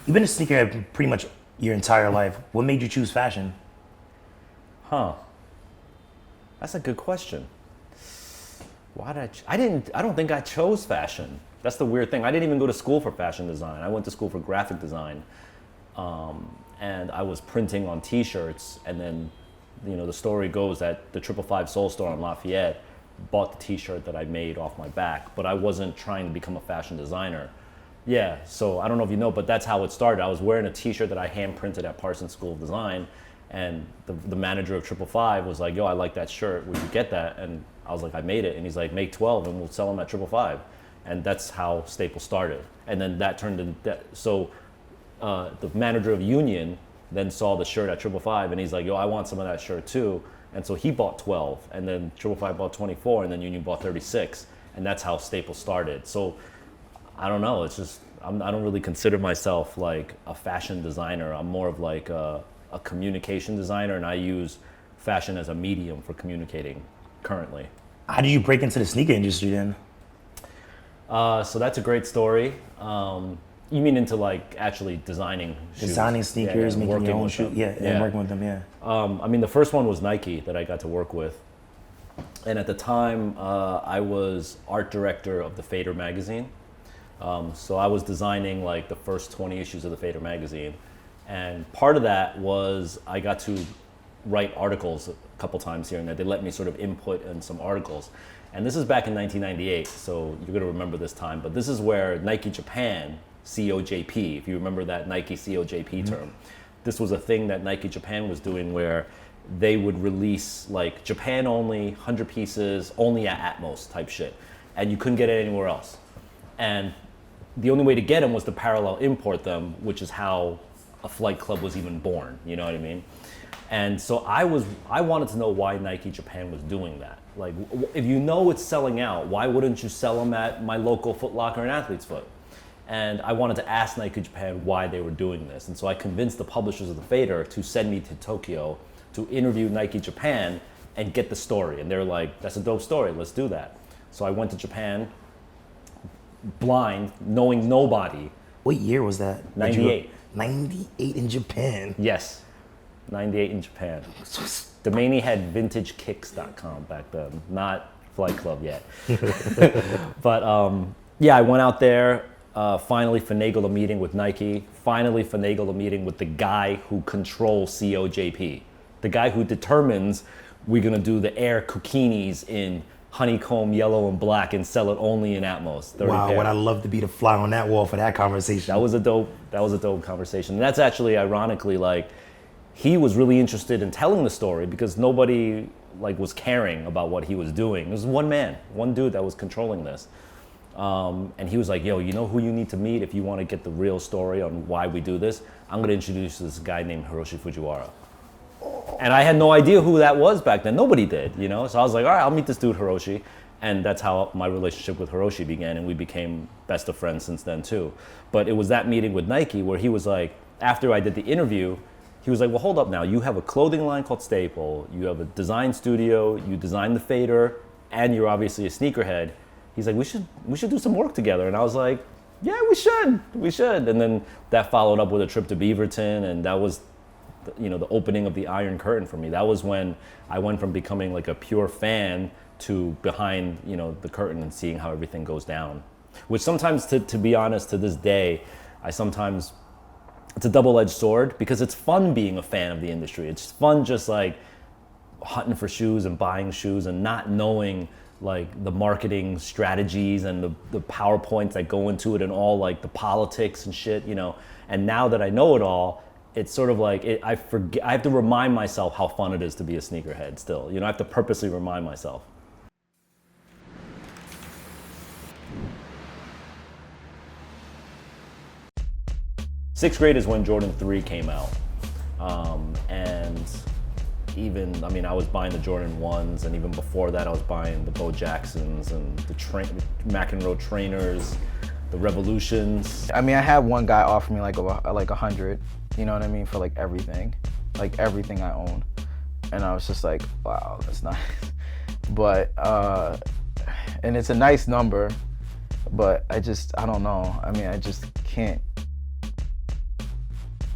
You've been a sneakerhead pretty much your entire life. What made you choose fashion? Huh. That's a good question. Why did I didn't, I don't think I chose fashion. That's the weird thing. I didn't even go to school for fashion design. I went to school for graphic design. And I was printing on t-shirts, and then, the story goes that the 555 Soul Store on Lafayette bought the t-shirt that I made off my back, but I wasn't trying to become a fashion designer. Yeah, so I don't know if you know, but that's how it started. I was wearing a t-shirt that I hand printed at Parsons School of Design, and the manager of 555 was like, yo, I like that shirt, would you get that? And I was like, I made it. And he's like, make 12 and we'll sell them at 555. And that's how Staples started. And then that turned into that. So the manager of Union then saw the shirt at 555 and he's like, yo, I want some of that shirt too. And so he bought 12, and then 555 bought 24, and then Union bought 36. And that's how Staples started. So I don't know, it's just, I don't really consider myself like a fashion designer. I'm more of like a communication designer, and I use fashion as a medium for communicating currently. How did you break into the sneaker industry then? So that's a great story. You mean into like actually designing shoes? Designing sneakers, making your own shoes. Yeah, and working with them, yeah. I mean, the first one was Nike that I got to work with. And at the time, I was art director of the Fader magazine. So I was designing like the first 20 issues of the Fader magazine. And part of that was I got to write articles a couple times here and there. They let me sort of input in some articles. And this is back in 1998, so you're gonna remember this time, but this is where Nike Japan, COJP, if you remember that Nike COJP term, this was a thing that Nike Japan was doing where they would release like Japan only, 100 pieces, only at Atmos type shit. And you couldn't get it anywhere else. And the only way to get them was to parallel import them, which is how a Flight Club was even born, you know what I mean? And so I wanted to know why Nike Japan was doing that. Like, if you know it's selling out, why wouldn't you sell them at my local Foot Locker and Athlete's Foot? And I wanted to ask Nike Japan why they were doing this. And so I convinced the publishers of the Fader to send me to Tokyo to interview Nike Japan and get the story. And they're like, that's a dope story, let's do that. So I went to Japan, blind, knowing nobody. What year was that? 98. 98 in Japan. Yes, 98 in Japan. Domainy had vintagekicks.com back then, not Flight Club yet. But yeah, I went out there, finally finagled a meeting with Nike, finally finagled a meeting with the guy who controls COJP, the guy who determines we're gonna do the Air Kukinis in honeycomb yellow and black and sell it only in Atmos. Wow, pair. would I love to be the fly on that wall for that conversation. That was a dope conversation. And that's actually ironically like, he was really interested in telling the story because nobody like was caring about what he was doing. There was one man, one dude that was controlling this. And he was like, yo, you know who you need to meet if you want to get the real story on why we do this? I'm going to introduce this guy named Hiroshi Fujiwara. And I had no idea who that was back then. Nobody did, you know? So I was like, all right, I'll meet this dude, Hiroshi. And that's how my relationship with Hiroshi began, and we became best of friends since then too. But it was that meeting with Nike where he was like, after I did the interview, he was like, well, hold up now. You have a clothing line called Staple. You have a design studio. You design the Fader, and you're obviously a sneakerhead. He's like, we should do some work together. And I was like, yeah, we should. And then that followed up with a trip to Beaverton, and that was, the opening of the Iron Curtain for me. That was when I went from becoming like a pure fan to behind, the curtain and seeing how everything goes down. Which sometimes, to be honest, to this day, it's a double-edged sword because it's fun being a fan of the industry. It's fun just like hunting for shoes and buying shoes and not knowing like the marketing strategies and the PowerPoints that go into it and all like the politics and shit, And now that I know it all, it's sort of like, I have to remind myself how fun it is to be a sneakerhead still. I have to purposely remind myself. Sixth grade is when Jordan 3 came out. And even, I was buying the Jordan 1s, and even before that I was buying the Bo Jacksons and the McEnroe trainers, the Revolutions. I had one guy offer me like 100, you know what I mean, for like everything I own. And I was just like, wow, that's nice. But, and it's a nice number, but I don't know. I just can't